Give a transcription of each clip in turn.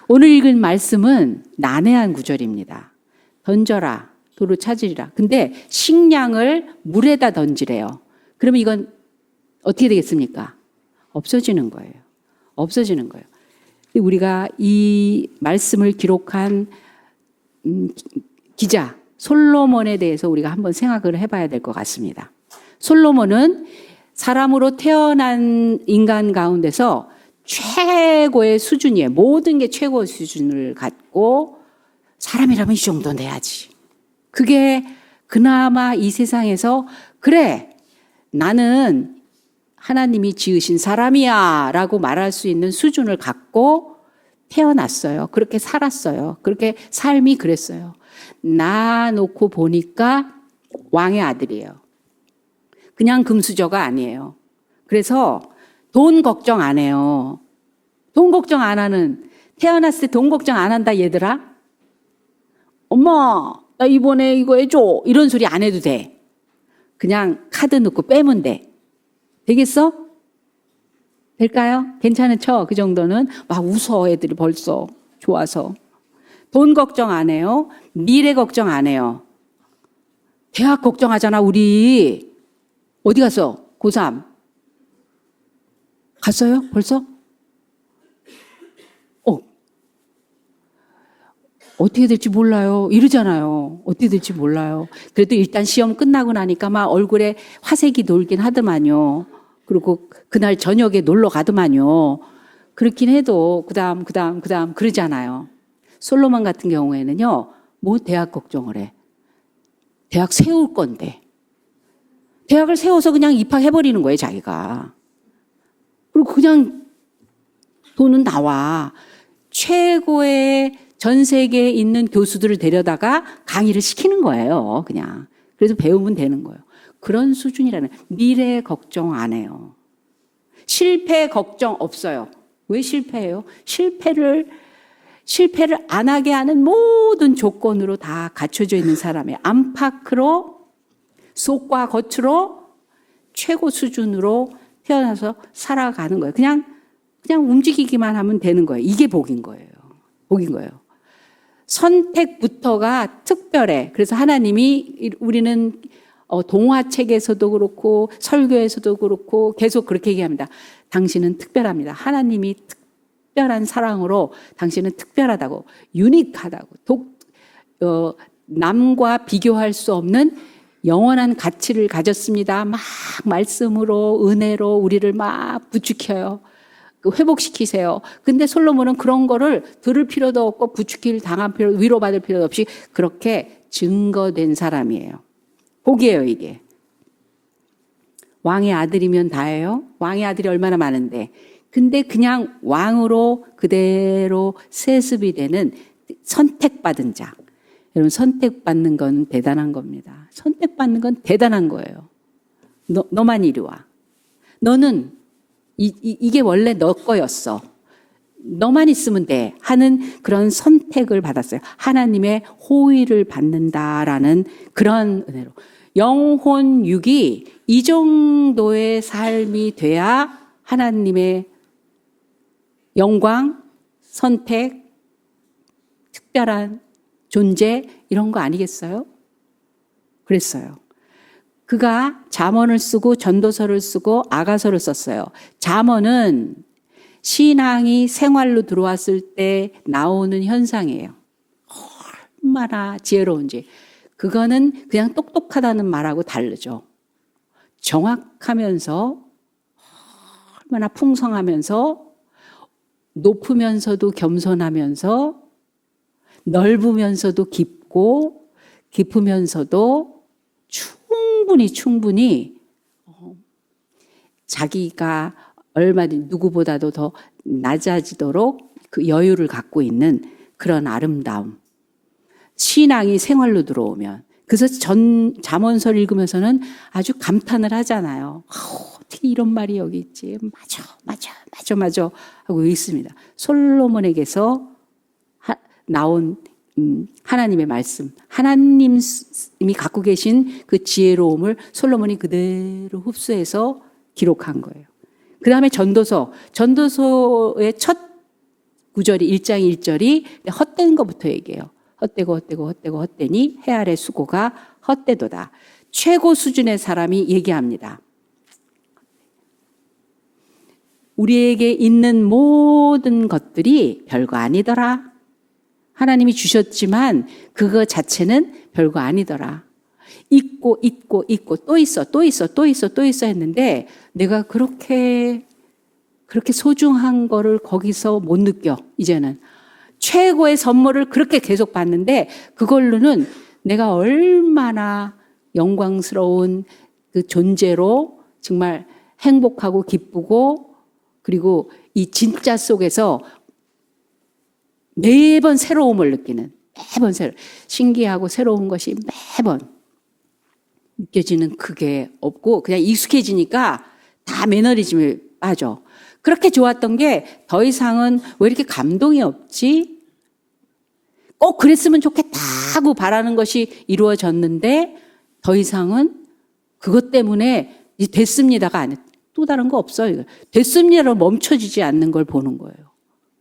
오늘 읽은 말씀은 난해한 구절입니다. 던져라, 도로 찾으리라. 근데 식량을 물에다 던지래요. 그러면 이건 어떻게 되겠습니까? 없어지는 거예요. 없어지는 거예요. 우리가 이 말씀을 기록한 기자 솔로몬에 대해서 우리가 한번 생각을 해봐야 될 것 같습니다. 솔로몬은 사람으로 태어난 인간 가운데서 최고의 수준이에요. 모든 게 최고의 수준을 갖고 사람이라면 이 정도 내야지. 그게 그나마 이 세상에서 그래 나는 하나님이 지으신 사람이야 라고 말할 수 있는 수준을 갖고 태어났어요. 그렇게 살았어요. 그렇게 삶이 그랬어요. 나 놓고 보니까 왕의 아들이에요. 그냥 금수저가 아니에요. 그래서 돈 걱정 안 해요. 돈 걱정 안 하는, 태어났을 때 돈 걱정 안 한다 얘들아. 엄마 나 이번에 이거 해줘 이런 소리 안 해도 돼. 그냥 카드 넣고 빼면 돼. 되겠어? 될까요? 괜찮은 척 그 정도는 막 웃어 애들이 벌써 좋아서. 돈 걱정 안 해요. 미래 걱정 안 해요. 대학 걱정하잖아 우리. 어디 갔어? 고3 갔어요? 벌써? 어떻게 될지 몰라요. 이러잖아요. 어떻게 될지 몰라요. 그래도 일단 시험 끝나고 나니까 막 얼굴에 화색이 돌긴 하더만요. 그리고 그날 저녁에 놀러 가더만요. 그렇긴 해도 그다음 그러잖아요. 솔로몬 같은 경우에는요. 뭐 대학 걱정을 해. 대학 세울 건데. 대학을 세워서 그냥 입학해버리는 거예요. 자기가. 그리고 그냥 돈은 나와. 최고의 전 세계에 있는 교수들을 데려다가 강의를 시키는 거예요. 그냥. 그래서 배우면 되는 거예요. 그런 수준이라는. 미래 걱정 안 해요. 실패 걱정 없어요. 왜 실패해요? 실패를 안 하게 하는 모든 조건으로 다 갖춰져 있는 사람이에요. 안팎으로 속과 겉으로 최고 수준으로 태어나서 살아가는 거예요. 그냥 움직이기만 하면 되는 거예요. 이게 복인 거예요. 복인 거예요. 선택부터가 특별해. 그래서 하나님이 우리는 동화책에서도 그렇고 설교에서도 그렇고 계속 그렇게 얘기합니다. 당신은 특별합니다. 하나님이 특별한 사랑으로 당신은 특별하다고, 유니크하다고, 남과 비교할 수 없는 영원한 가치를 가졌습니다. 막 말씀으로 은혜로 우리를 막 부추겨요. 회복시키세요. 근데 솔로몬은 그런 거를 들을 필요도 없고 부추길 당한 필요, 위로받을 필요도 없이 그렇게 증거된 사람이에요. 복이에요, 이게. 왕의 아들이면 다예요. 왕의 아들이 얼마나 많은데. 근데 그냥 왕으로 그대로 세습이 되는 선택받은 자. 여러분, 선택받는 건 대단한 겁니다. 선택받는 건 대단한 거예요. 너만 이리 와. 너는 이게 원래 너 거였어. 너만 있으면 돼 하는 그런 선택을 받았어요. 하나님의 호의를 받는다라는 그런 은혜로. 영혼 육이 이 정도의 삶이 돼야 하나님의 영광, 선택, 특별한 존재 이런 거 아니겠어요? 그랬어요. 그가 잠언을 쓰고 전도서를 쓰고 아가서를 썼어요. 잠언은 신앙이 생활로 들어왔을 때 나오는 현상이에요. 얼마나 지혜로운지. 그거는 그냥 똑똑하다는 말하고 다르죠. 정확하면서 얼마나 풍성하면서 높으면서도 겸손하면서 넓으면서도 깊고 깊으면서도 충분히 자기가 얼마든지 누구보다도 더 낮아지도록 그 여유를 갖고 있는 그런 아름다움. 신앙이 생활로 들어오면. 그래서 잠언서를 읽으면서는 아주 감탄을 하잖아요. 어떻게 이런 말이 여기 있지? 맞아 하고 있습니다. 솔로몬에게서 나온 하나님의 말씀, 하나님이 갖고 계신 그 지혜로움을 솔로몬이 그대로 흡수해서 기록한 거예요. 그 다음에 전도서의 첫 9절이 1장 1절이 헛된 것부터 얘기해요. 헛되니 해 아래 수고가 헛되도다. 최고 수준의 사람이 얘기합니다. 우리에게 있는 모든 것들이 별거 아니더라. 하나님이 주셨지만 그거 자체는 별거 아니더라. 있고 또 있어 했는데 내가 그렇게 소중한 거를 거기서 못 느껴. 이제는 최고의 선물을 그렇게 계속 받는데 그걸로는 내가 얼마나 영광스러운 그 존재로 정말 행복하고 기쁘고 그리고 이 진짜 속에서 매번 새로움을 느끼는 신기하고 새로운 것이 매번 느껴지는 그게 없고 그냥 익숙해지니까 다 매너리즘에 빠져. 그렇게 좋았던 게 더 이상은 왜 이렇게 감동이 없지? 꼭 그랬으면 좋겠다 하고 바라는 것이 이루어졌는데 더 이상은 그것 때문에 이제 됐습니다가 아니에요. 또 다른 거 없어요. 됐습니다로 멈춰지지 않는 걸 보는 거예요.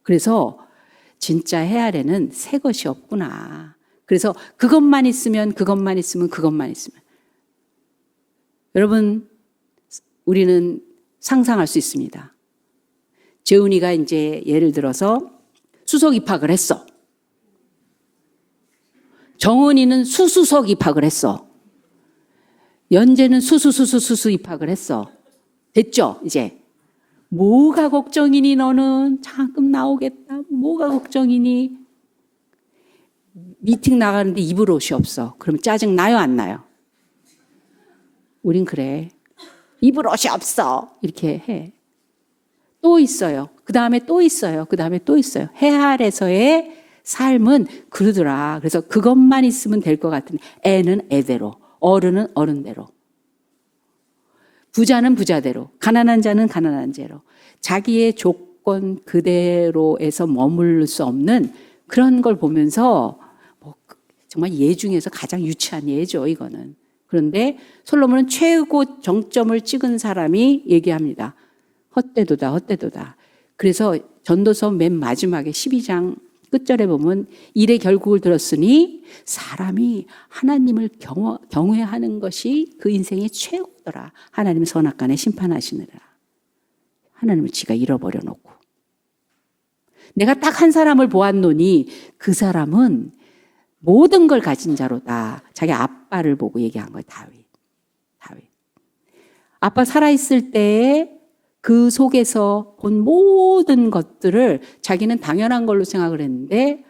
그래서 진짜 해 아래는 새 것이 없구나. 그래서 그것만 있으면 여러분 우리는 상상할 수 있습니다. 재훈이가 이제 예를 들어서 수석 입학을 했어. 정은이는 수수석 입학을 했어. 연재는 수수 입학을 했어. 됐죠? 이제 뭐가 걱정이니 너는 장금 나오겠다. 뭐가 걱정이니? 미팅 나가는데 입을 옷이 없어. 그러면 짜증 나요, 안 나요? 우린 그래. 입을 옷이 없어. 이렇게 해. 또 있어요. 그 다음에 또 있어요. 해 아래서의 삶은 그러더라. 그래서 그것만 있으면 될 것 같은 애는 애대로, 어른은 어른대로. 부자는 부자대로, 가난한 자는 가난한 죄로 자기의 조건 그대로에서 머물 수 없는 그런 걸 보면서 정말 예 중에서 가장 유치한 예죠, 이거는. 그런데 솔로몬은 최고 정점을 찍은 사람이 얘기합니다. 헛되도다. 그래서 전도서 맨 마지막에 12장 끝절에 보면 일의 결국을 들었으니 사람이 하나님을 경외하는 것이 그 인생의 최고더라. 하나님 선악간에 심판하시느라. 하나님을 지가 잃어버려 놓고. 내가 딱 한 사람을 보았노니 그 사람은 모든 걸 가진 자로다. 자기 아빠를 보고 얘기한 거예요. 다윗. 아빠 살아있을 때에 그 속에서 본 모든 것들을 자기는 당연한 걸로 생각을 했는데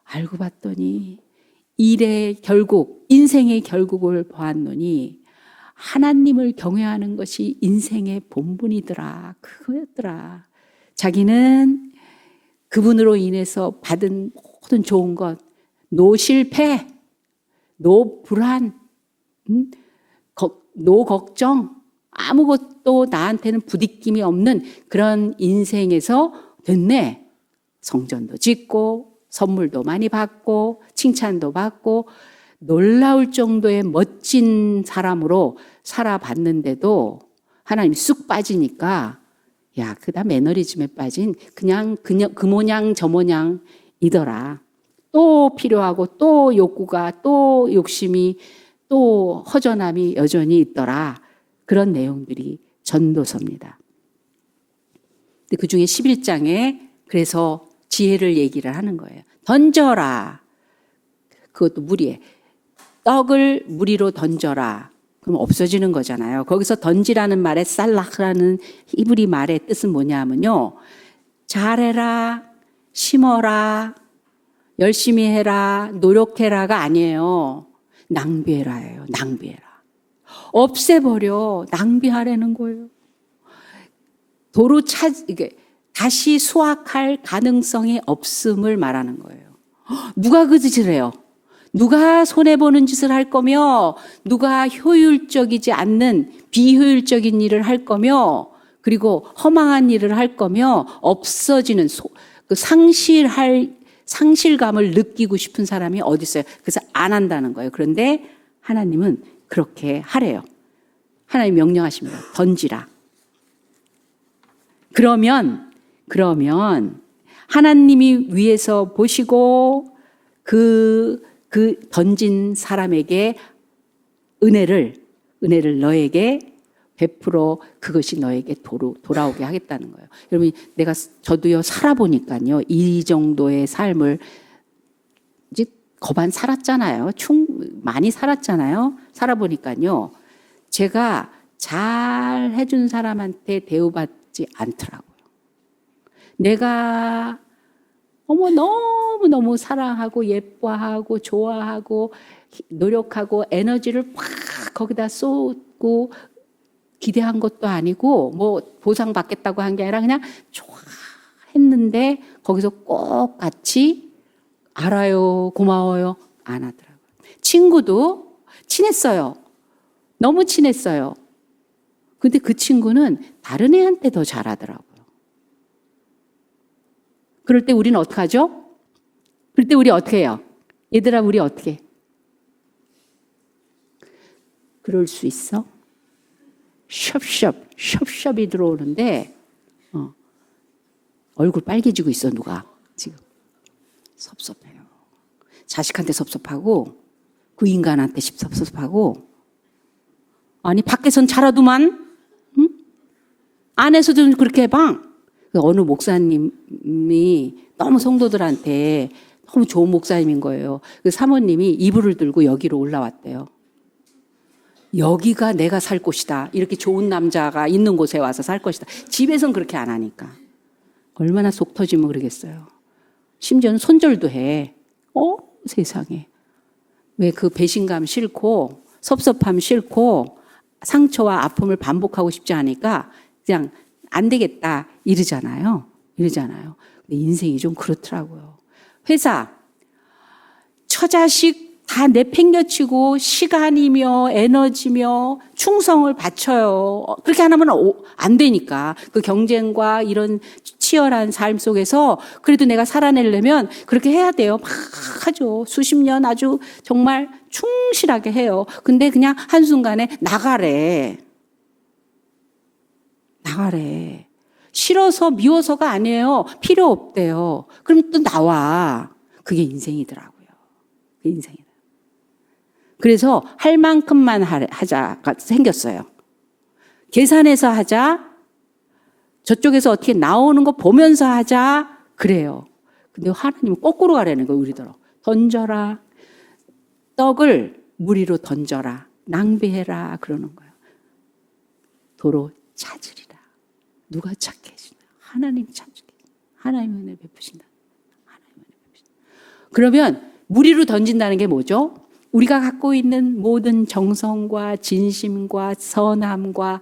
알고 봤더니 일의 결국, 인생의 결국을 보았노니 하나님을 경외하는 것이 인생의 본분이더라. 그거였더라. 자기는 그분으로 인해서 받은 모든 좋은 것, 노 실패, 노 불안, 노 걱정, 아무것도 나한테는 부딪힘이 없는 그런 인생에서 됐네. 성전도 짓고 선물도 많이 받고 칭찬도 받고 놀라울 정도의 멋진 사람으로 살아봤는데도 하나님이 쑥 빠지니까 야, 그다 매너리즘에 빠진 그냥 그 모양 저 모양이더라. 또 필요하고 또 욕구가 또 욕심이 또 허전함이 여전히 있더라. 그런 내용들이 전도서입니다. 근데 그 중에 11장에 그래서 지혜를 얘기를 하는 거예요. 던져라. 그것도 무리에. 떡을 무리로 던져라. 그럼 없어지는 거잖아요. 거기서 던지라는 말에 살락라는 히브리 말의 뜻은 뭐냐면요. 잘해라, 심어라, 열심히 해라, 노력해라가 아니에요. 낭비해라예요. 낭비해라. 없애버려. 낭비하라는 거예요. 다시 수확할 가능성이 없음을 말하는 거예요. 누가 그 짓을 해요? 누가 손해보는 짓을 할 거며, 누가 효율적이지 않는 비효율적인 일을 할 거며, 그리고 허망한 일을 할 거며, 없어지는 상실감을 느끼고 싶은 사람이 어디 있어요? 그래서 안 한다는 거예요. 그런데 하나님은 그렇게 하래요. 하나님 명령하십니다. 던지라. 그러면 하나님이 위에서 보시고 그 던진 사람에게 은혜를 너에게 베풀어 그것이 너에게 돌아오게 하겠다는 거예요. 여러분, 저도요, 살아보니까요, 이 정도의 삶을 이제 거반 살았잖아요. 많이 살았잖아요. 살아보니까요, 제가 잘 해준 사람한테 대우받지 않더라고요. 내가 너무너무 사랑하고 예뻐하고 좋아하고 노력하고 에너지를 팍 거기다 쏟고 기대한 것도 아니고 뭐 보상받겠다고 한 게 아니라 그냥 좋아했는데 거기서 꼭 같이 알아요, 고마워요 안 하더라고요. 친구도 친했어요. 너무 친했어요. 근데 그 친구는 다른 애한테 더 잘하더라고요. 그럴 때 우리는 어떻게 하죠? 그럴 때 우리 어떻게 해요? 얘들아, 우리 어떻게 해? 그럴 수 있어? 숍숍이 들어오는데 얼굴 빨개지고 있어. 누가 지금 섭섭해요. 자식한테 섭섭하고 그 인간한테 섭섭하고, 아니 밖에선 잘하더만, 응? 안에서도 그렇게 해봐. 어느 목사님이 너무 성도들한테 너무 좋은 목사님인 거예요. 그 사모님이 이불을 들고 여기로 올라왔대요. 여기가 내가 살 곳이다. 이렇게 좋은 남자가 있는 곳에 와서 살 것이다. 집에선 그렇게 안 하니까. 얼마나 속 터지면 그러겠어요. 심지어는 손절도 해. 세상에. 왜 그 배신감 싫고 섭섭함 싫고 상처와 아픔을 반복하고 싶지 않으니까 그냥 안 되겠다 이러잖아요. 근데 인생이 좀 그렇더라고요. 회사, 처자식 다 내팽겨치고 시간이며 에너지며 충성을 바쳐요. 그렇게 안 하면 안 되니까. 그 경쟁과 이런 치열한 삶 속에서 그래도 내가 살아내려면 그렇게 해야 돼요. 막 하죠. 수십 년 아주 정말 충실하게 해요. 근데 그냥 한순간에 나가래. 싫어서 미워서가 아니에요. 필요 없대요. 그럼 또 나와. 그게 인생이더라고요. 그게 인생이다. 그래서 할 만큼만 하자가 생겼어요. 계산해서 하자. 저쪽에서 어떻게 나오는 거 보면서 하자. 그래요. 근데 하나님은 거꾸로 가라는 거예요. 우리더러. 던져라. 떡을 물 위로 던져라. 낭비해라. 그러는 거예요. 도로 찾으리라. 누가 찾게 해주나? 하나님이 찾게. 하나님의 은혜 베푸신다. 그러면 물 위로 던진다는 게 뭐죠? 우리가 갖고 있는 모든 정성과 진심과 선함과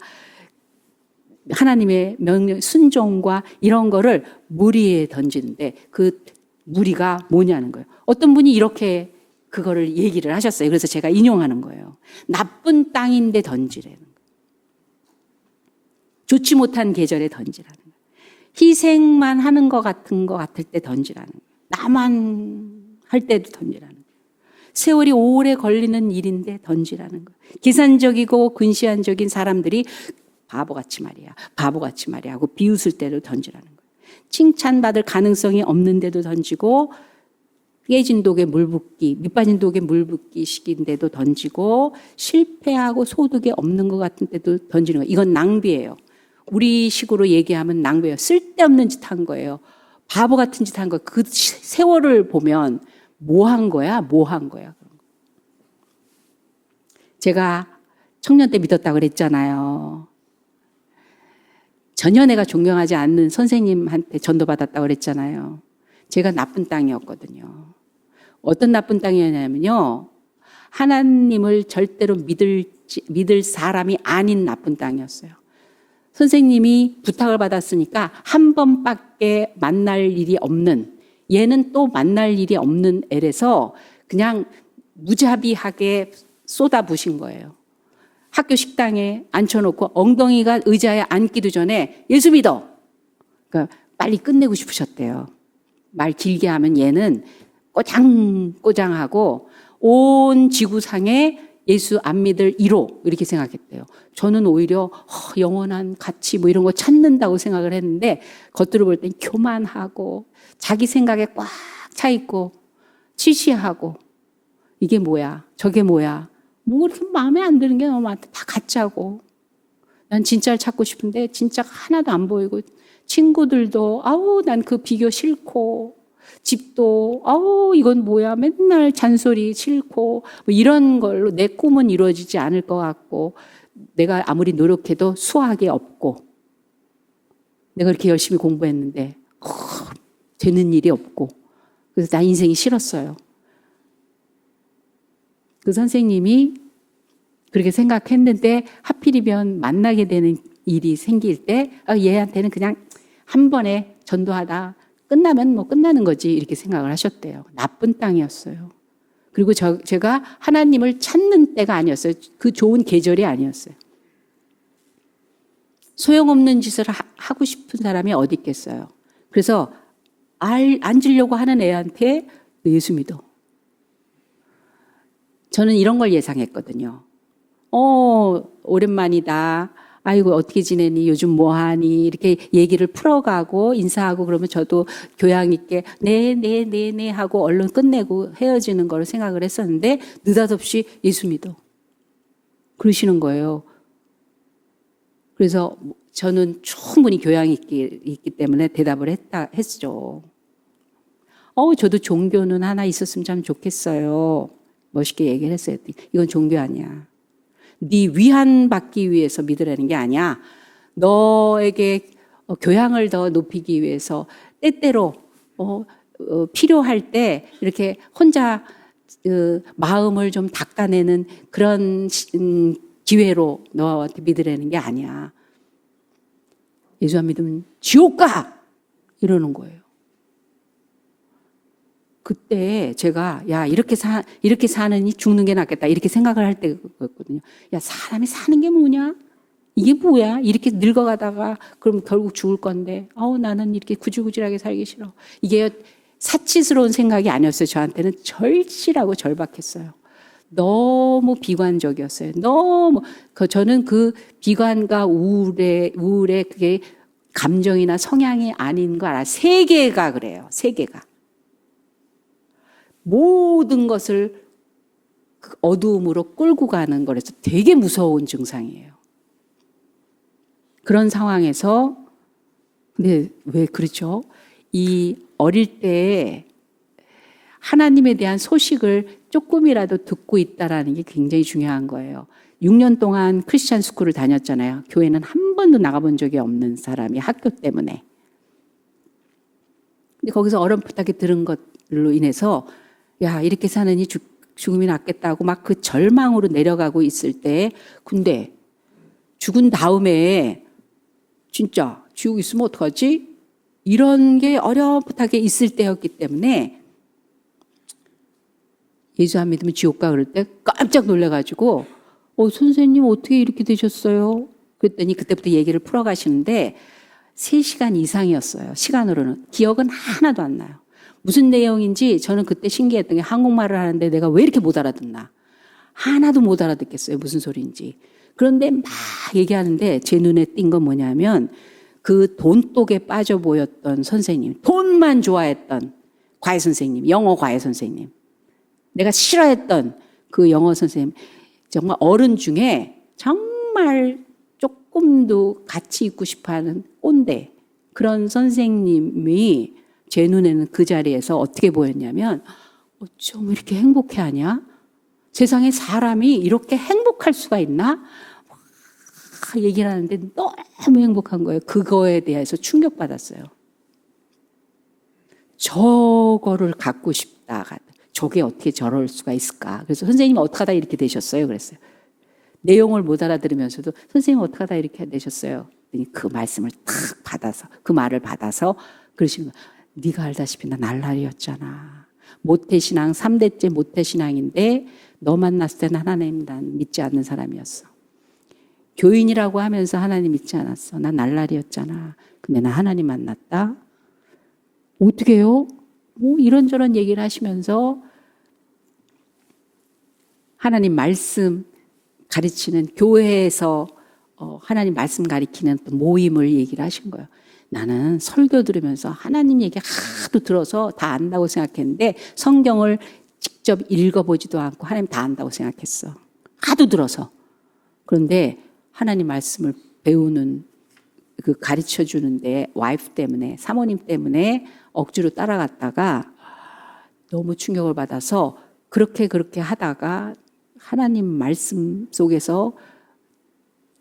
하나님의 명령, 순종과 이런 거를 물 위에 던지는데 그 무리가 뭐냐는 거예요. 어떤 분이 이렇게 그거를 얘기를 하셨어요. 그래서 제가 인용하는 거예요. 나쁜 땅인데 던지라는 거예요. 좋지 못한 계절에 던지라는 거예요. 희생만 하는 것 같을 때 던지라는 거예요. 나만 할 때도 던지라는 거예요. 세월이 오래 걸리는 일인데 던지라는 거예요. 계산적이고 근시안적인 사람들이 바보같이 말이야 하고 비웃을 때도 던지라는 거예요. 칭찬받을 가능성이 없는데도 던지고, 깨진 독에 물 붓기, 밑빠진 독에 물 붓기 시기인데도 던지고, 실패하고 소득이 없는 것 같은 때도 던지는 거예요. 이건 낭비예요. 우리 식으로 얘기하면 낭비예요. 쓸데없는 짓 한 거예요. 바보 같은 짓 한 거예요. 그 세월을 보면 뭐 한 거야? 제가 청년 때 믿었다고 그랬잖아요. 전혀 내가 존경하지 않는 선생님한테 전도받았다고 그랬잖아요. 제가 나쁜 땅이었거든요. 어떤 나쁜 땅이었냐면요. 하나님을 절대로 믿을 사람이 아닌 나쁜 땅이었어요. 선생님이 부탁을 받았으니까 한 번밖에 만날 일이 없는, 얘는 또 만날 일이 없는 애라서 그냥 무자비하게 쏟아부신 거예요. 학교 식당에 앉혀놓고 엉덩이가 의자에 앉기도 전에 예수 믿어. 그러니까 빨리 끝내고 싶으셨대요. 말 길게 하면 얘는 꼬장꼬장하고 온 지구상에 예수 안 믿을 1호 이렇게 생각했대요. 저는 오히려 영원한 가치 뭐 이런 거 찾는다고 생각을 했는데 겉으로 볼 땐 교만하고 자기 생각에 꽉 차 있고 치시하고 이게 뭐야 저게 뭐야 뭐 그렇게 마음에 안 드는 게 너무 많다. 다 가짜고 난 진짜를 찾고 싶은데 진짜가 하나도 안 보이고 친구들도 아우 난 그 비교 싫고 집도 아우 이건 뭐야 맨날 잔소리 싫고 뭐 이런 걸로 내 꿈은 이루어지지 않을 것 같고 내가 아무리 노력해도 수학이 없고 내가 그렇게 열심히 공부했는데 되는 일이 없고 그래서 나 인생이 싫었어요. 그 선생님이 그렇게 생각했는데 하필이면 만나게 되는 일이 생길 때 얘한테는 그냥 한 번에 전도하다 끝나면 뭐 끝나는 거지 이렇게 생각을 하셨대요. 나쁜 땅이었어요. 그리고 제가 하나님을 찾는 때가 아니었어요. 그 좋은 계절이 아니었어요. 소용없는 짓을 하고 싶은 사람이 어디 있겠어요. 그래서 앉으려고 하는 애한테 너 예수 믿어. 저는 이런 걸 예상했거든요. 오랜만이다. 아이고 어떻게 지내니? 요즘 뭐하니? 이렇게 얘기를 풀어가고 인사하고 그러면 저도 교양 있게 네 하고 얼른 끝내고 헤어지는 걸 생각을 했었는데 느닷없이 예수 믿어. 그러시는 거예요. 그래서 저는 충분히 교양이 있기 때문에 대답을 했죠. 저도 종교는 하나 있었으면 참 좋겠어요. 멋있게 얘기를 했어요. 이건 종교 아니야. 네 위안 받기 위해서 믿으라는 게 아니야. 너에게 교양을 더 높이기 위해서 때때로 필요할 때 이렇게 혼자 마음을 좀 닦아내는 그런 기회로 너한테 믿으라는 게 아니야. 예수 안 믿으면 지옥 가! 이러는 거예요. 그때 제가 이렇게 사느니 죽는 게 낫겠다 이렇게 생각을 할 때였거든요. 사람이 사는 게 뭐냐? 이게 뭐야? 이렇게 늙어가다가 그럼 결국 죽을 건데 나는 이렇게 구질구질하게 살기 싫어. 이게 사치스러운 생각이 아니었어요. 저한테는 절실하고 절박했어요. 너무 비관적이었어요. 너무 저는 그 비관과 우울의 그게 감정이나 성향이 아닌 거 알아요. 세계가 그래요. 세계가. 모든 것을 어두움으로 끌고 가는 거라서 되게 무서운 증상이에요. 그런 상황에서 근데 왜 그렇죠? 이 어릴 때 하나님에 대한 소식을 조금이라도 듣고 있다라는 게 굉장히 중요한 거예요. 6년 동안 크리스찬 스쿨을 다녔잖아요. 교회는 한 번도 나가본 적이 없는 사람이 학교 때문에. 근데 거기서 어렴풋하게 들은 것으로 인해서 이렇게 사느니 죽음이 낫겠다고 막 그 절망으로 내려가고 있을 때 근데 죽은 다음에 진짜 지옥 있으면 어떡하지? 이런 게 어렴풋하게 있을 때였기 때문에 예수 안 믿으면 지옥 가 그럴 때 깜짝 놀라가지고 선생님 어떻게 이렇게 되셨어요? 그랬더니 그때부터 얘기를 풀어가시는데 3시간 이상이었어요. 시간으로는. 기억은 하나도 안 나요. 무슨 내용인지 저는 그때 신기했던 게 한국말을 하는데 내가 왜 이렇게 못 알아듣나. 하나도 못 알아듣겠어요. 무슨 소리인지. 그런데 막 얘기하는데 제 눈에 띈 건 뭐냐면 그 돈독에 빠져 보였던 선생님, 돈만 좋아했던 과외 선생님, 영어 과외 선생님. 내가 싫어했던 그 영어 선생님. 정말 어른 중에 정말 조금도 같이 있고 싶어하는 꼰대. 그런 선생님이 제 눈에는 그 자리에서 어떻게 보였냐면 어쩜 이렇게 행복해하냐? 세상에 사람이 이렇게 행복할 수가 있나? 막 얘기를 하는데 너무 행복한 거예요. 그거에 대해서 충격받았어요. 저거를 갖고 싶다. 저게 어떻게 저럴 수가 있을까? 그래서 선생님 어떻게 하다 이렇게 되셨어요? 그랬어요. 내용을 못 알아들으면서도 선생님 어떻게 하다 이렇게 되셨어요? 그 말씀을 탁 받아서 그 말을 받아서 그러시는 거예요. 네가 알다시피 나 날라리였잖아. 모태신앙 3대째 모태신앙인데 너 만났을 때는 하나님 난 믿지 않는 사람이었어. 교인이라고 하면서 하나님 믿지 않았어. 난 날라리였잖아. 근데 나 하나님 만났다. 어떻게 해요? 뭐 이런저런 얘기를 하시면서 하나님 말씀 가르치는 교회에서 하나님 말씀 가르치는 또 모임을 얘기를 하신 거예요. 나는 설교 들으면서 하나님 얘기 하도 들어서 다 안다고 생각했는데 성경을 직접 읽어보지도 않고 하나님 다 안다고 생각했어. 하도 들어서. 그런데 하나님 말씀을 배우는 그 가르쳐 주는데 와이프 때문에 사모님 때문에 억지로 따라갔다가 너무 충격을 받아서 그렇게 하다가 하나님 말씀 속에서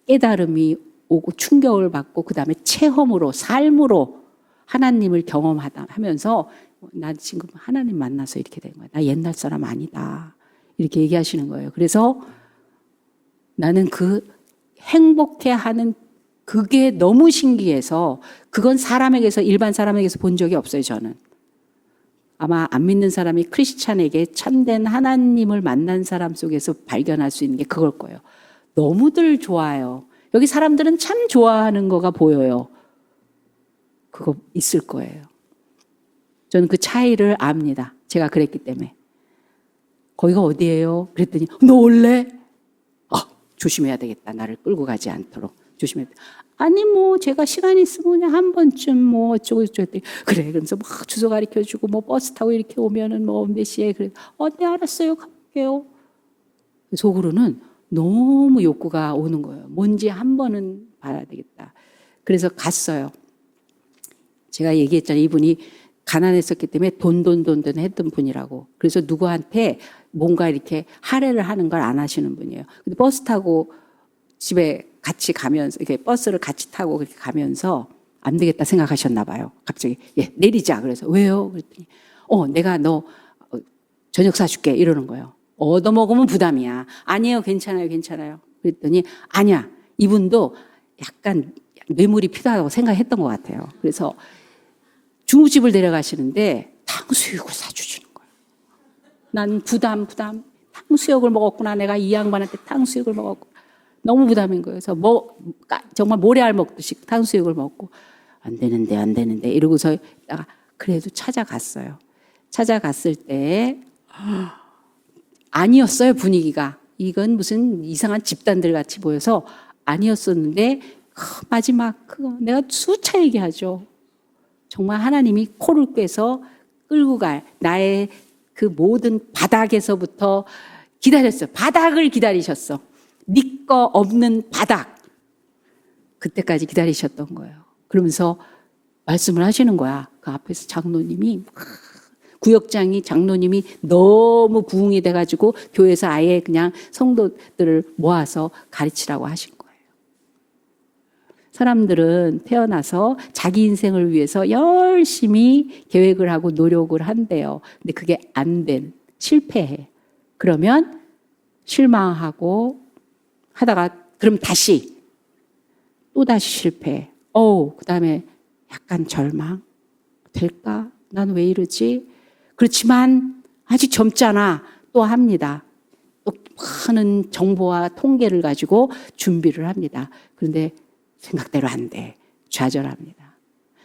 깨달음이 오고 충격을 받고 그 다음에 체험으로 삶으로 하나님을 경험하면서 나 지금 하나님 만나서 이렇게 된 거야. 나 옛날 사람 아니다. 이렇게 얘기하시는 거예요. 그래서 나는 그 행복해하는 그게 너무 신기해서 그건 사람에게서 일반 사람에게서 본 적이 없어요. 저는. 아마 안 믿는 사람이 크리스찬에게 참된 하나님을 만난 사람 속에서 발견할 수 있는 게 그걸 거예요. 너무들 좋아요. 여기 사람들은 참 좋아하는 거가 보여요. 그거 있을 거예요. 저는 그 차이를 압니다. 제가 그랬기 때문에. 거기가 어디예요? 그랬더니 너 올래? 조심해야 되겠다. 나를 끌고 가지 않도록 조심해야 돼. 아니 뭐 제가 시간 있으면 그냥 한 번쯤 뭐 어쩌고 저쩌고 그래. 그러면서 막 주소 가르쳐주고 뭐 버스 타고 이렇게 오면은 뭐 몇 시에 그래. 네 알았어요. 갈게요. 속으로는 너무 욕구가 오는 거예요. 뭔지 한 번은 봐야 되겠다. 그래서 갔어요. 제가 얘기했잖아요. 이분이 가난했었기 때문에 돈 했던 분이라고. 그래서 누구한테 뭔가 이렇게 할애를 하는 걸 안 하시는 분이에요. 근데 버스 타고 집에 같이 가면서, 이렇게 버스를 같이 타고 그렇게 가면서 안 되겠다 생각하셨나 봐요. 갑자기, 내리자. 그래서, 왜요? 그랬더니, 내가 너 저녁 사줄게. 이러는 거예요. 얻어먹으면 부담이야. 아니에요. 괜찮아요. 그랬더니, 아니야. 이분도 약간 뇌물이 필요하다고 생각했던 것 같아요. 그래서 중국집을 데려가시는데 탕수육을 사주시는 거예요. 난 부담. 탕수육을 먹었구나. 내가 이 양반한테 탕수육을 먹었구나. 너무 부담인 거예요. 그래서 정말 모래알 먹듯이 탕수육을 먹고 안 되는데 이러고서 그래도 찾아갔어요. 찾아갔을 때 아니었어요. 분위기가. 이건 무슨 이상한 집단들 같이 보여서 아니었었는데 마지막 그거 내가 수차 얘기하죠. 정말 하나님이 코를 꿰서 끌고 갈 나의 그 모든 바닥에서부터 기다렸어요. 바닥을 기다리셨어. 네 거 없는 바닥. 그때까지 기다리셨던 거예요. 그러면서 말씀을 하시는 거야. 그 앞에서 장로님이 구역장이 장로님이 너무 부흥이 돼가지고 교회에서 아예 그냥 성도들을 모아서 가르치라고 하신 거예요. 사람들은 태어나서 자기 인생을 위해서 열심히 계획을 하고 노력을 한대요. 근데 그게 안 된, 실패해. 그러면 실망하고 하다가 그럼 또다시 실패해. 그 다음에 약간 절망. 될까? 난 왜 이러지? 그렇지만 아직 젊잖아. 또 합니다. 또 많은 정보와 통계를 가지고 준비를 합니다. 그런데 생각대로 안 돼. 좌절합니다.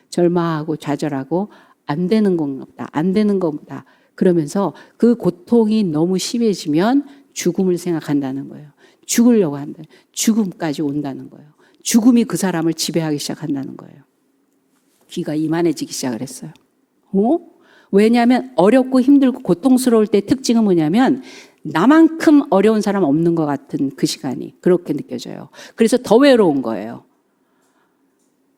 절망하고 좌절하고 안 되는 겁니다. 그러면서 그 고통이 너무 심해지면 죽음을 생각한다는 거예요. 죽으려고 한다. 죽음까지 온다는 거예요. 죽음이 그 사람을 지배하기 시작한다는 거예요. 귀가 이만해지기 시작을 했어요. 왜냐하면 어렵고 힘들고 고통스러울 때 특징은 뭐냐면 나만큼 어려운 사람 없는 것 같은 그 시간이 그렇게 느껴져요. 그래서 더 외로운 거예요.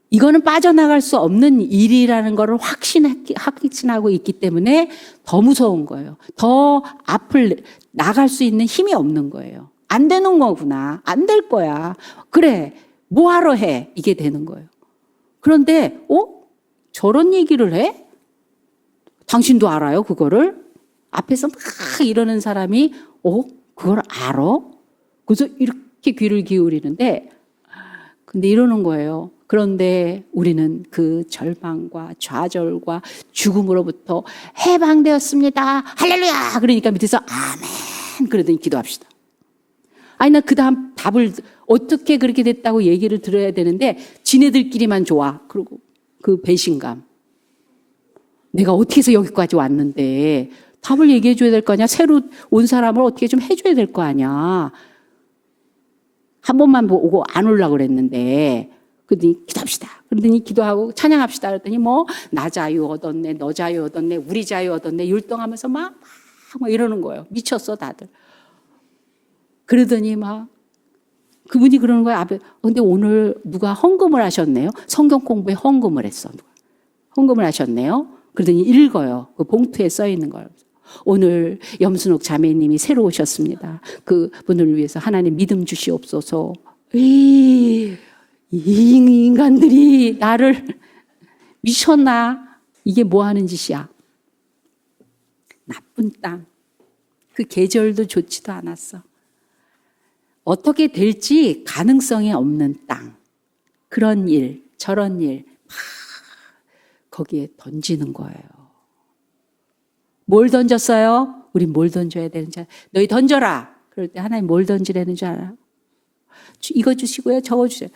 이거는 빠져나갈 수 없는 일이라는 걸 확신하고 있기 때문에 더 무서운 거예요. 더 앞을 나갈 수 있는 힘이 없는 거예요. 안 되는 거구나. 안 될 거야. 그래. 뭐하러 해? 이게 되는 거예요. 그런데 저런 얘기를 해? 당신도 알아요? 그거를? 앞에서 막 이러는 사람이 그걸 알아? 그래서 이렇게 귀를 기울이는데 근데 이러는 거예요. 그런데 우리는 그 절망과 좌절과 죽음으로부터 해방되었습니다. 할렐루야! 그러니까 밑에서 아멘! 그러더니 기도합시다. 아니, 나 그 다음 답을 어떻게 그렇게 됐다고 얘기를 들어야 되는데 지네들끼리만 좋아. 그리고 그 배신감. 내가 어떻게 해서 여기까지 왔는데 답을 얘기해 줘야 될 거 아니야. 새로 온 사람을 어떻게 좀 해줘야 될 거 아니야. 한 번만 보고 안 오려고 그랬는데 그러더니 기도합시다. 그러더니 기도하고 찬양합시다. 그랬더니 뭐 나 자유 얻었네, 너 자유 얻었네, 우리 자유 얻었네 율동하면서 막 이러는 거예요. 미쳤어 다들. 그러더니 막 그분이 그러는 거예요. 앞에 근데 오늘 누가 헌금을 하셨네요. 성경 공부에 헌금을 했어. 헌금을 하셨네요. 그러더니 읽어요. 그 봉투에 써 있는 걸. 오늘 염순옥 자매님이 새로 오셨습니다. 그 분을 위해서 하나님 믿음 주시옵소서. 이 인간들이 나를 미쳤나? 이게 뭐 하는 짓이야? 나쁜 땅. 그 계절도 좋지도 않았어. 어떻게 될지 가능성이 없는 땅. 그런 일, 저런 일, 막 거기에 던지는 거예요. 뭘 던졌어요? 우린 뭘 던져야 되는지 알아? 너희 던져라. 그럴 때 하나님 뭘 던지라는 줄 알아? 이거 주시고요. 저거 주세요.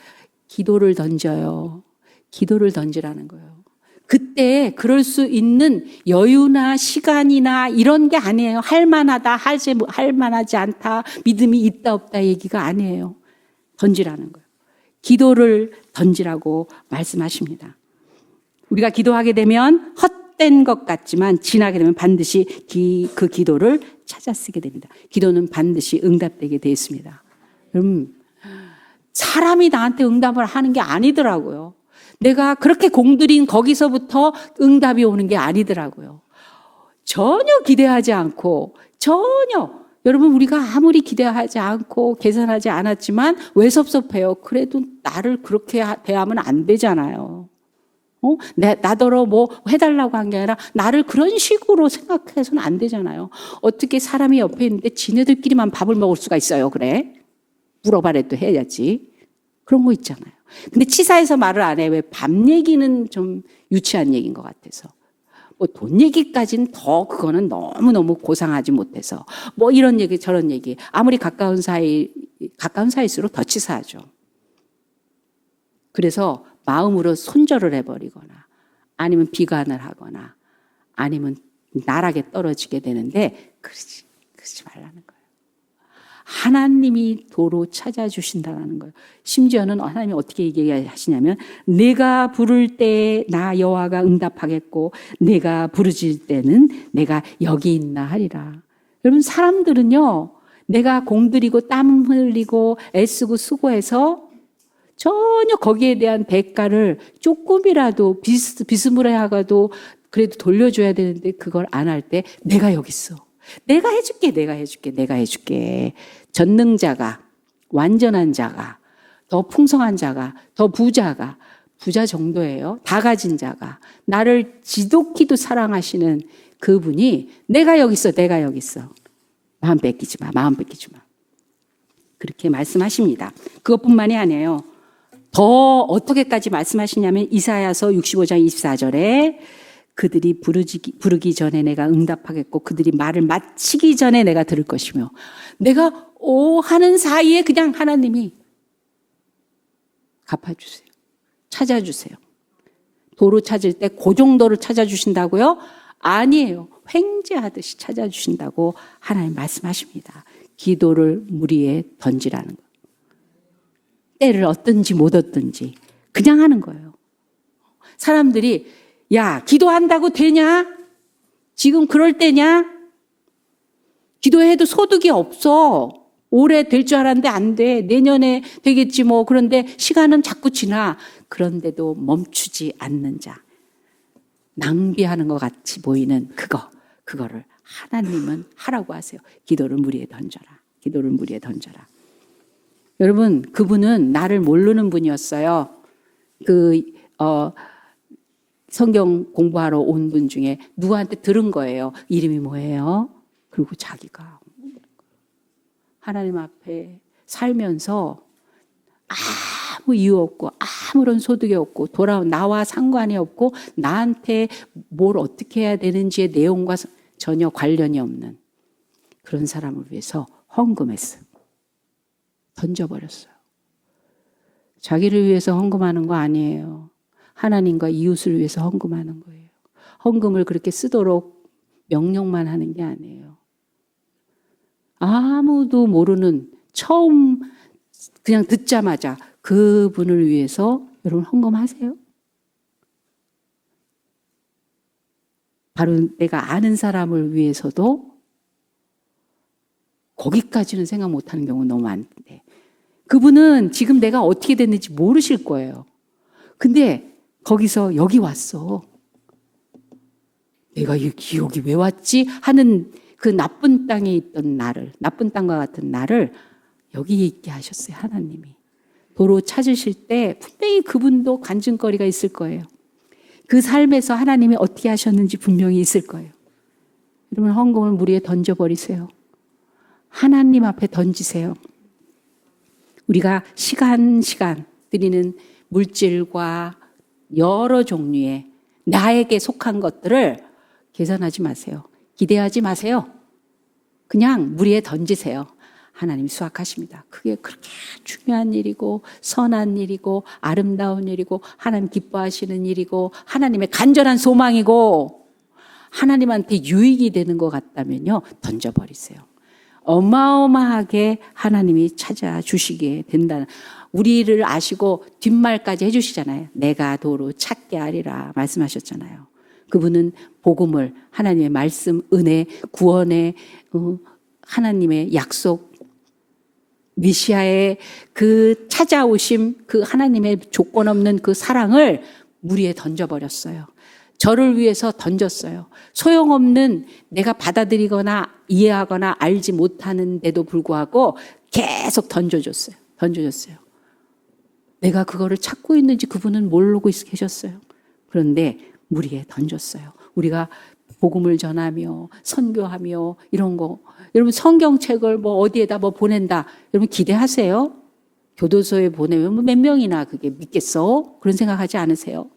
기도를 던져요. 기도를 던지라는 거예요. 그때 그럴 수 있는 여유나 시간이나 이런 게 아니에요. 할 만하다, 할 만하지 않다, 믿음이 있다 없다 얘기가 아니에요. 던지라는 거예요. 기도를 던지라고 말씀하십니다. 우리가 기도하게 되면 헛된 것 같지만 지나게 되면 반드시 그 기도를 찾아 쓰게 됩니다. 기도는 반드시 응답되게 되어 있습니다. 사람이 나한테 응답을 하는 게 아니더라고요. 내가 그렇게 공들인 거기서부터 응답이 오는 게 아니더라고요. 전혀 기대하지 않고 전혀 여러분 우리가 아무리 기대하지 않고 계산하지 않았지만 왜 섭섭해요? 그래도 나를 그렇게 대하면 안 되잖아요. 나더러 뭐 해달라고 한 게 아니라 나를 그런 식으로 생각해서는 안 되잖아요. 어떻게 사람이 옆에 있는데 지네들끼리만 밥을 먹을 수가 있어요. 그래? 물어봐라도 해야지. 그런 거 있잖아요. 근데 치사해서 말을 안 해. 왜 밥 얘기는 좀 유치한 얘기인 것 같아서. 뭐 돈 얘기까지는 더 그거는 너무너무 고상하지 못해서. 뭐 이런 얘기 저런 얘기. 아무리 가까운 사이일수록 더 치사하죠. 그래서 마음으로 손절을 해버리거나 아니면 비관을 하거나 아니면 나락에 떨어지게 되는데 그러지 말라는 거예요. 하나님이 도로 찾아주신다는 거예요. 심지어는 하나님이 어떻게 얘기하시냐면 내가 부를 때 나 여호와가 응답하겠고 내가 부르짖을 때는 내가 여기 있나 하리라. 여러분 사람들은요. 내가 공들이고 땀 흘리고 애쓰고 수고해서 전혀 거기에 대한 대가를 조금이라도 비스무리하고도 그래도 돌려줘야 되는데 그걸 안 할 때 내가 여기 있어. 내가 해줄게. 전능자가, 완전한 자가, 더 풍성한 자가, 더 부자가, 부자 정도예요. 다 가진 자가, 나를 지독히도 사랑하시는 그분이 내가 여기 있어. 마음 뺏기지 마. 그렇게 말씀하십니다. 그것뿐만이 아니에요. 더 어떻게까지 말씀하시냐면 이사야서 65장 24절에 그들이 부르기 전에 내가 응답하겠고 그들이 말을 마치기 전에 내가 들을 것이며 내가 하는 사이에 그냥 하나님이 갚아주세요. 찾아주세요. 도로 찾을 때 그 정도를 찾아주신다고요? 아니에요. 횡재하듯이 찾아주신다고 하나님 말씀하십니다. 기도를 물 위에 던지라는 거. 때를 얻든지 못 얻든지 그냥 하는 거예요. 사람들이 야, 기도한다고 되냐? 지금 그럴 때냐? 기도해도 소득이 없어. 올해 될 줄 알았는데 안 돼. 내년에 되겠지 뭐. 그런데 시간은 자꾸 지나. 그런데도 멈추지 않는 자. 낭비하는 것 같이 보이는 그거를 하나님은 하라고 하세요. 기도를 물 위에 던져라. 여러분, 그분은 나를 모르는 분이었어요. 성경 공부하러 온 분 중에 누구한테 들은 거예요. 이름이 뭐예요? 그리고 자기가 하나님 앞에 살면서 아무 이유 없고 아무런 소득이 없고 돌아온 나와 상관이 없고 나한테 뭘 어떻게 해야 되는지의 내용과 전혀 관련이 없는 그런 사람을 위해서 헌금했어요. 던져버렸어요. 자기를 위해서 헌금하는 거 아니에요. 하나님과 이웃을 위해서 헌금하는 거예요. 헌금을 그렇게 쓰도록 명령만 하는 게 아니에요. 아무도 모르는 처음 그냥 듣자마자 그분을 위해서 여러분 헌금하세요? 바로 내가 아는 사람을 위해서도 거기까지는 생각 못하는 경우가 너무 많은데 그분은 지금 내가 어떻게 됐는지 모르실 거예요. 근데 거기서 여기 왔어. 내가 여기 왜 왔지? 하는 그 나쁜 땅에 있던 나를, 나쁜 땅과 같은 나를 여기 있게 하셨어요. 하나님이. 도로 찾으실 때 분명히 그분도 간증거리가 있을 거예요. 그 삶에서 하나님이 어떻게 하셨는지 분명히 있을 거예요. 여러분 헌금을 물 위에 던져버리세요. 하나님 앞에 던지세요. 우리가 시간 드리는 물질과 여러 종류의 나에게 속한 것들을 계산하지 마세요. 기대하지 마세요. 그냥 물 위에 던지세요. 하나님이 수확하십니다. 그게 그렇게 중요한 일이고 선한 일이고 아름다운 일이고 하나님 기뻐하시는 일이고 하나님의 간절한 소망이고 하나님한테 유익이 되는 것 같다면요. 던져버리세요. 어마어마하게 하나님이 찾아주시게 된다는 우리를 아시고 뒷말까지 해주시잖아요. 내가 도로 찾게 하리라 말씀하셨잖아요. 그분은 복음을 하나님의 말씀, 은혜, 구원의 하나님의 약속, 메시아의 그 찾아오심, 그 하나님의 조건 없는 그 사랑을 물 위에 던져버렸어요. 저를 위해서 던졌어요. 소용없는 내가 받아들이거나 이해하거나 알지 못하는데도 불구하고 계속 던져줬어요. 내가 그거를 찾고 있는지 그분은 모르고 계셨어요. 그런데 물 위에 던졌어요. 우리가 복음을 전하며 선교하며 이런 거 여러분 성경책을 뭐 어디에다 뭐 보낸다 여러분 기대하세요? 교도소에 보내면 몇 명이나 그게 믿겠어? 그런 생각하지 않으세요?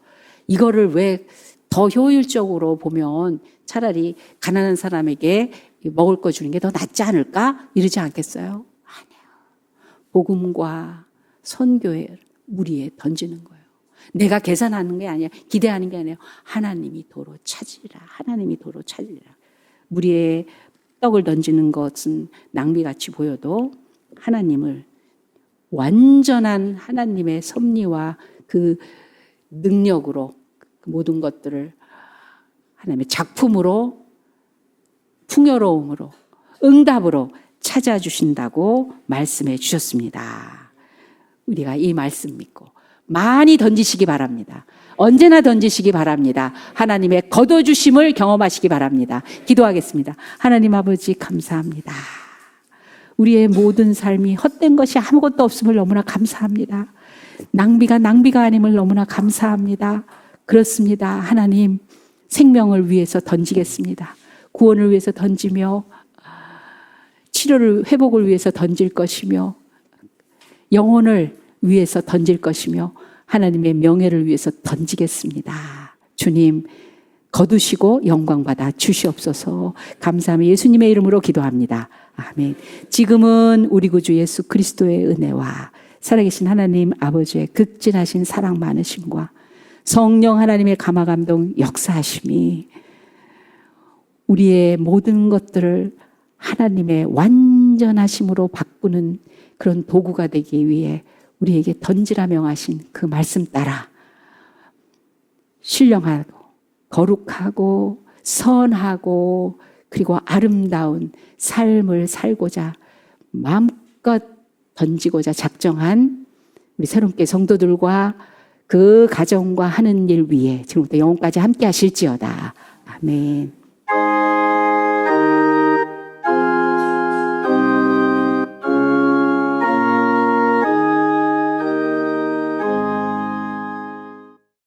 이거를 왜 더 효율적으로 보면 차라리 가난한 사람에게 먹을 거 주는 게 더 낫지 않을까? 이러지 않겠어요? 아니에요. 복음과 선교에 물 위에 던지는 거예요. 내가 계산하는 게 아니야. 기대하는 게 아니에요. 하나님이 도로 찾으리라. 하나님이 도로 찾으리라. 물 위에 떡을 던지는 것은 낭비같이 보여도 하나님을 완전한 하나님의 섭리와 그 능력으로 그 모든 것들을 하나님의 작품으로 풍요로움으로 응답으로 찾아주신다고 말씀해 주셨습니다. 우리가 이 말씀 믿고 많이 던지시기 바랍니다. 언제나 던지시기 바랍니다. 하나님의 거둬주심을 경험하시기 바랍니다. 기도하겠습니다. 하나님 아버지 감사합니다. 우리의 모든 삶이 헛된 것이 아무것도 없음을 너무나 감사합니다. 낭비가 아님을 너무나 감사합니다. 그렇습니다. 하나님 생명을 위해서 던지겠습니다. 구원을 위해서 던지며 치료를 회복을 위해서 던질 것이며 영혼을 위해서 던질 것이며 하나님의 명예를 위해서 던지겠습니다. 주님 거두시고 영광 받아 주시옵소서. 감사하며 예수님의 이름으로 기도합니다. 아멘. 지금은 우리 구주 예수 그리스도의 은혜와 살아계신 하나님 아버지의 극진하신 사랑 많으심과 성령 하나님의 감화감동 역사하심이 우리의 모든 것들을 하나님의 완전하심으로 바꾸는 그런 도구가 되기 위해 우리에게 던지라 명하신 그 말씀 따라 신령하고 거룩하고 선하고 그리고 아름다운 삶을 살고자 마음껏 던지고자 작정한 우리 새롭게 성도들과 그 가정과 하는 일 위에 지금부터 영혼까지 함께 하실지어다. 아멘.